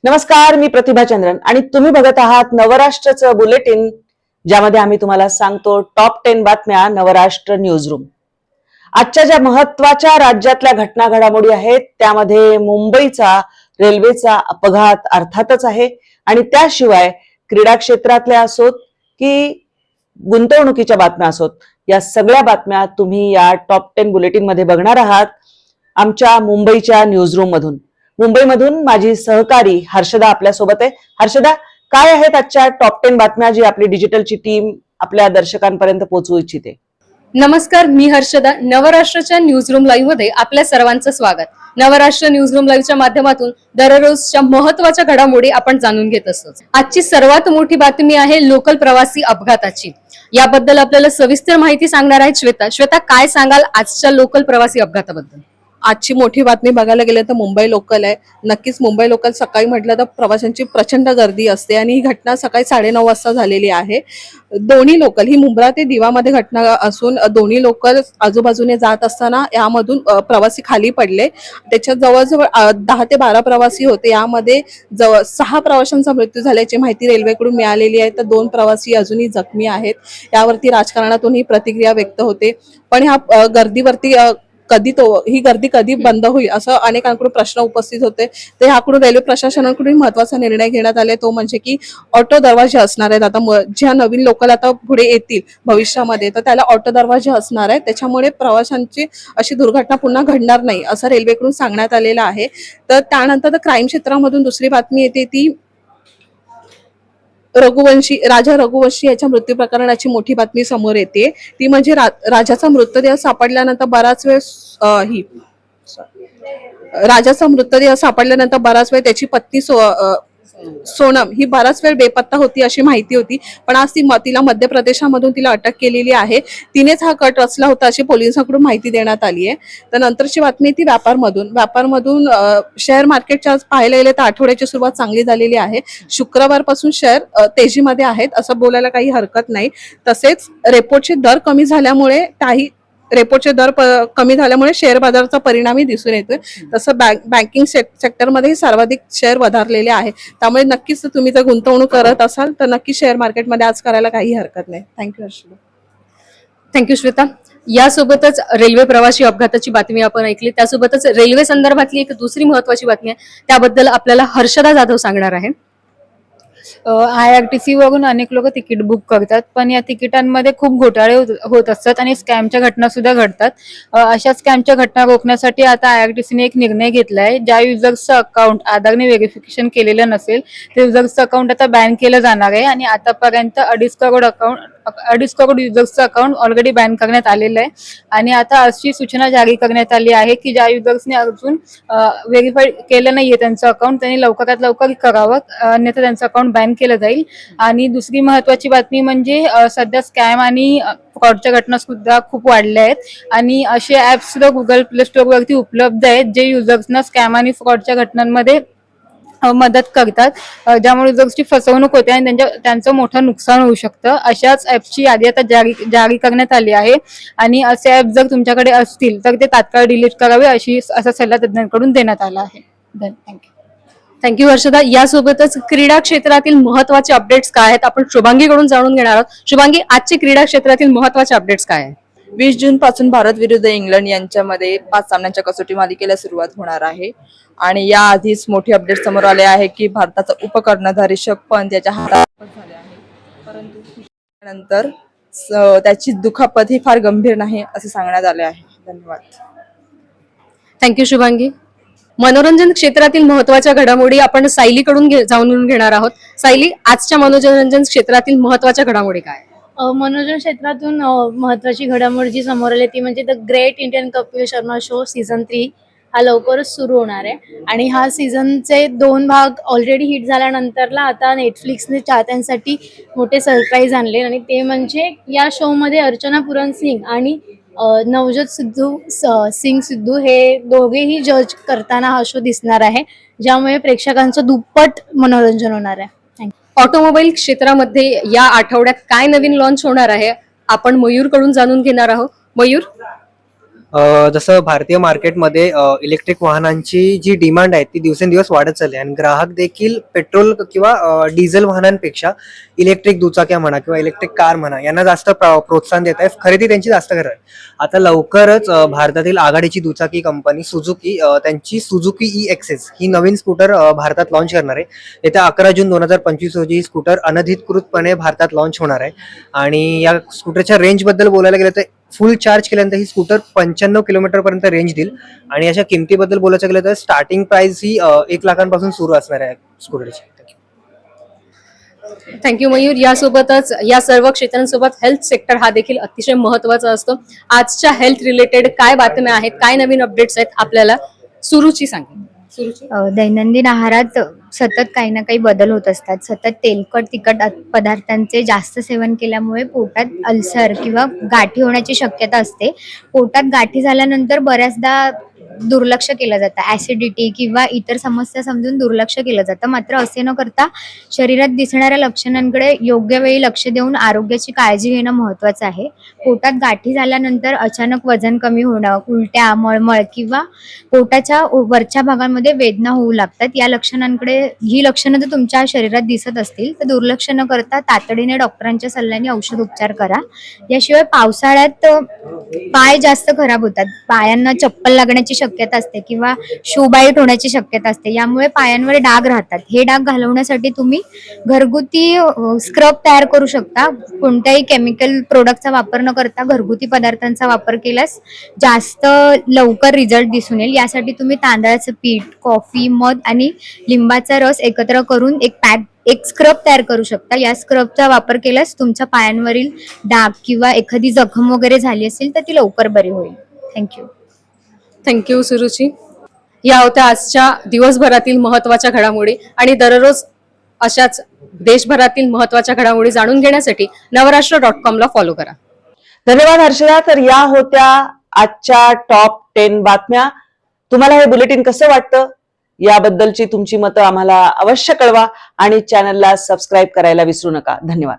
नमस्कार, मी प्रतिभा चंद्रन आणि तुम्ही बघत आहात नवराष्ट्रचं बुलेटिन, ज्यामध्ये आम्ही तुम्हाला सांगतो टॉप 10 बातम्या नवराष्ट्र न्यूजरूम. आजच्या ज्या महत्वाच्या राज्यातल्या घटना घडामोडी आहेत त्यामध्ये मुंबईचा रेल्वेचा अपघात अर्थातच आहे आणि त्याशिवाय क्रीडा क्षेत्रातल्या असोत की गुंतवणुकीच्या बातम्या असोत, या सगळ्या बातम्या तुम्ही या टॉप 10 बुलेटिन मध्ये बघणार आहात आमच्या मुंबईच्या न्यूजरूम मधून. मुंबईमधून माझी सहकारी हर्षदा आपल्या सोबत आहे. हर्षदा, काय आहेत आजच्या टॉप 10 बातम्या जी आपली डिजिटलची टीम आपल्या दर्शकांपर्यंत पोहोचवू इच्छिते? नमस्कार, मी हर्षदा. नवराष्ट्राच्या न्यूजरूम लाईव्ह मध्ये आपल्या सर्वांचं स्वागत. नवराष्ट्र न्यूजरूम लाईव्हच्या माध्यमातून दररोजच्या महत्वाच्या घडामोडी आपण जाणून घेत असतो. आजची सर्वात मोठी बातमी आहे लोकल प्रवासी अपघाताची. याबद्दल आपल्याला सविस्तर माहिती सांगणार आहेत श्वेता. श्वेता, काय सांगाल आजच्या लोकल प्रवासी अपघाताबद्दल? आजची मोठी बातमी बघायला गेलं तर मुंबई लोकल आहे. नक्कीच मुंबई लोकल सकाळी म्हटलं तर प्रवाशांची प्रचंड गर्दी असते आणि ही घटना सकाळी 9:30 वाजता झालेली आहे. दोन्ही लोकल ही मुंब्रा ते दिवामध्ये घटना असून दोन्ही लोकल आजूबाजूने जात असताना यामधून प्रवासी खाली पडले. त्याच्यात जवळजवळ 10 ते 12 प्रवासी होते. यामध्ये 6 प्रवाशांचा मृत्यू झाल्याची माहिती रेल्वेकडून मिळालेली आहे, तर 2 प्रवासी अजूनही जखमी आहेत. यावरती राजकारणातूनही प्रतिक्रिया व्यक्त होते. पण ह्या गर्दीवरती ही गर्दी कधी बंद होईल असं अनेकांकडून प्रश्न उपस्थित होते. तर ह्याकडून रेल्वे प्रशासनाकडून महत्वाचा निर्णय घेण्यात आले, तो म्हणजे की ऑटो दरवाजे असणार आहेत. आता ज्या नवीन लोकल आता पुढे येतील भविष्यामध्ये तर त्याला ऑटो दरवाजे असणार आहेत. त्याच्यामुळे प्रवाशांची अशी दुर्घटना पुन्हा घडणार नाही असं रेल्वेकडून सांगण्यात आलेलं आहे. तर त्यानंतर क्राईम क्षेत्रामधून दुसरी बातमी येते ती राजा रघुवंशी याच्या मृत्यू प्रकरणाची मोठी बातमी समोर येते. ती म्हणजे राजाचा मृतदेह सापडल्यानंतर बराच वेळ त्याची पत्नी सोनम ही बराच वेळ बेपत्ता होती अशी माहिती होती. पण आज तिला मध्य प्रदेशामधून तिला अटक केलेली आहे. तिनेच हा कट रचला होता अशी पोलिसांकडून माहिती देण्यात आली आहे. तर नंतरची बातमी ती व्यापारमधून शेअर मार्केटच्या पाहायला गेले तर आठवड्याची सुरुवात चांगली झालेली आहे. शुक्रवारपासून शेअर तेजीमध्ये आहेत असं बोलायला काही हरकत नाही. तसेच रेपोचे दर कमी झाल्यामुळे शेअर बाजाराचा परिणामही दिसून येतोय. तसं बँकिंग सेक्टरमध्येही सर्वाधिक शेअर वधारलेले आहे. त्यामुळे नक्कीच तुम्ही जर गुंतवणूक करत असाल तर नक्की शेअर मार्केटमध्ये आज करायला काही हरकत नाही. थँक्यू हर्षदा. थँक्यू श्वेता. यासोबतच रेल्वे प्रवासी अपघाताची बातमी आपण ऐकली, त्यासोबतच रेल्वे संदर्भातली एक दुसरी महत्वाची बातमी आहे, त्याबद्दल आपल्याला हर्षदा जाधव सांगणार आहे. IRTC वरून अनेक लोक तिकीट बुक करतात, पण या तिकिटांमध्ये खूप घोटाळे होत असतात आणि स्कॅमच्या घटना सुद्धा घडतात. अशा स्कॅमच्या घटना रोखण्यासाठी आता IRTC ने एक निर्णय घेतला आहे. ज्या युजर्सचं अकाउंट आधारने व्हेरिफिकेशन केलेलं नसेल ते युजर्सचं अकाउंट आता बॅन केलं जाणार आहे आणि आतापर्यंत 2.5 करोड युजर्सचं अकाउंट ऑलरेडी बॅन करण्यात आलेलं आहे. आणि आता अशी सूचना जारी करण्यात आली आहे की ज्या युजर्सने अजून व्हेरीफाय केलं नाहीये त्यांचं अकाउंट त्यांनी लवकरात लवकर करावं, अन्यथा त्यांचं अकाउंट बॅन केलं जाईल. आणि दुसरी महत्वाची बातमी म्हणजे सध्या स्कॅम आणि फ्रॉडच्या घटना सुद्धा खूप वाढल्या आहेत आणि असे ऍप्स सुद्धा गुगल प्ले स्टोर वरती उपलब्ध आहेत जे युजर्सना स्कॅम आणि फ्रॉडच्या घटनांमध्ये मदत करतात, ज्यामुळे युजर्सची फसवणूक होते आणि त्यांचं मोठं नुकसान होऊ शकतं. अशाच ऍप्सची यादी आता जारी करण्यात आली आहे आणि असे ऍप जर तुमच्याकडे असतील तर ते तात्काळ डिलीट करावे असा सल्ला तज्ञांकडून देण्यात आला आहे. थँक्यू. थँक्यू हर्षदा. यासोबतच क्रीडा क्षेत्रातील महत्वाचे अपडेट्स काय आहेत आपण शुभांगीकडून जाणून घेणार आहोत. शुभांगी, आजचे क्रीडा क्षेत्रातील महत्वाचे अपडेट्स काय आहेत? 20 जून पासून भारत विरुद्ध इंग्लंड यांच्यामध्ये 5 सामन्यांच्या कसोटी मालिकेला सुरुवात होणार आहे आणि या आधीच मोठी अपडेट समोर आले आहे की भारताचा उपकर्णधार ऋषभ पंत याच्या हातात झाले आहे, परंतु नंतर त्याची दुखापत ही फार गंभीर नाही असे सांगण्यात आले आहे. धन्यवाद. थँक्यू शुभांगी. मनोरंजन क्षेत्रातील महत्वाच्या घडामोडी आपण सायलीकडून जाणून घेणार आहोत. सायली, आजच्या मनोरंजन क्षेत्रातील महत्वाच्या घडामोडी काय? मनोरंजन क्षेत्रातून महत्वाची घडामोड जी समोर आली ती म्हणजे the great Indian Kapil Sharma show season 3 हा लवकरच सुरू होणार आहे आणि हा सीझनचे 2 भाग ऑलरेडी हिट झाल्यानंतरला आता नेटफ्लिक्सने चाहत्यांसाठी मोठे सरप्राईज आणले आणि ते म्हणजे या शो मध्ये अर्चना पुरन सिंग आणि नवजोत सिद्धू हे दोघेही जज करताना हा शो दिसणार आहे, ज्यामुळे प्रेक्षकांचं दुप्पट मनोरंजन होणार आहे. ऑटोमोबाईल क्षेत्रामध्ये या आठवड्यात काय नवीन लॉन्च होणार आहे आपण मयूर कडून जाणून घेणार आहोत. मयूर. जसं भारतीय मार्केटमध्ये इलेक्ट्रिक वाहनांची जी डिमांड आहे ती दिवसेंदिवस वाढत चालली आहे आणि ग्राहक देखील पेट्रोल किंवा डिझेल वाहनांपेक्षा इलेक्ट्रिक दुचाक्या म्हणा किंवा इलेक्ट्रिक कार म्हणा यांना जास्त प्रोत्साहन देत आहे. खरेदी त्यांची जास्त करत आहे. आता लवकरच भारतातील आघाडीची दुचाकी कंपनी सुझुकी त्यांची सुझुकी EXS ही नवीन स्कूटर भारतात लॉन्च करणार आहे. येत्या 11 जून 2025 रोजी ही स्कूटर अनधिकृतपणे भारतात लॉन्च होणार आहे. आणि या स्कूटरच्या रेंजबद्दल बोलायला गेलं तर फुल चार्ज केल्यानंतर ही स्कूटर 95 किलोमीटर पर्यंत रेंज देईल. आणि याच्या किमतीबद्दल बोलायचं गेलं तर स्टार्टिंग प्राइस ही 1 लाखांपासून सुरू असणार आहे स्कूटरची. थँक्यू मयूर. यासोबतच या सर्व क्षेत्रांसोबत हेल्थ सेक्टर हा देखील अतिशय महत्वाचा असतो. आजच्या हेल्थ रिलेटेड काय बातम्या आहेत, काय नवीन अपडेट्स आहेत, आपल्याला सुरुची सांगेल. सुरुची. दैनंदिन आहारात सतत काही ना काही बदल होत असतात. सतत तेलकट तिखट पदार्थांचे जास्त सेवन केल्यामुळे पोटात अल्सर किंवा गाठी होण्याची शक्यता असते. पोटात गाठी झाल्यानंतर बऱ्याचदा दुर्लक्ष केलं जातं, ऍसिडिटी किंवा इतर समस्या समजून दुर्लक्ष केलं जातं. मात्र असे न करता शरीरात दिसणाऱ्या लक्षणांकडे योग्य वेळी लक्ष देऊन आरोग्याची काळजी घेणं महत्त्वाचं आहे. पोटात गाठी झाल्यानंतर अचानक वजन कमी होणं, उलट्या, मळमळ किंवा पोटाच्या वरच्या भागांमध्ये वेदना होऊ लागतात. या लक्षणांकडे ही लक्षणं जर तुमच्या शरीरात दिसत असतील तर दुर्लक्ष न करता तातडीने डॉक्टरांच्या सल्ल्याने औषध उपचार करा. याशिवाय पावसाळ्यात पाय जास्त खराब होतात. पायांना चप्पल लागण्याची शक्यता असते किंवा शू बाईट होण्याची शक्यता असते. यामुळे पायांवर डाग राहतात. हे डाग घालवण्यासाठी तुम्ही घरगुती स्क्रब तयार करू शकता. कोणत्याही केमिकल प्रोडक्टचा वापर न करता घरगुती पदार्थांचा वापर केल्यास जास्त लवकर रिझल्ट दिसून येईल. यासाठी तुम्ही तांदळाचं पीठ, कॉफी, मध आणि लिंबाचा रस एकत्र करून एक स्क्रब तयार करू शकता. या स्क्रबचा वापर केल्यास तुमच्या पायांवरील डाग किंवा एखादी जखम वगैरे झाली असेल तर ती लवकर बरी होईल. थँक्यू. थँक्यू सुरुची. या होत्या आजच्या दिवसभरातील महत्त्वाच्या घडामोडी आणि दररोज अशाच देशभरातील महत्त्वाच्या घडामोडी जाणून घेण्यासाठी नवराष्ट्र.com ला फॉलो करा. धन्यवाद हर्षदा. तर या होत्या आजच्या टॉप 10 बातम्या. तुम्हाला हे बुलेटिन कसं वाटतं याबद्दलची तुमची मतं आम्हाला अवश्य कळवा आणि चॅनलला सबस्क्राईब करायला विसरू नका. धन्यवाद.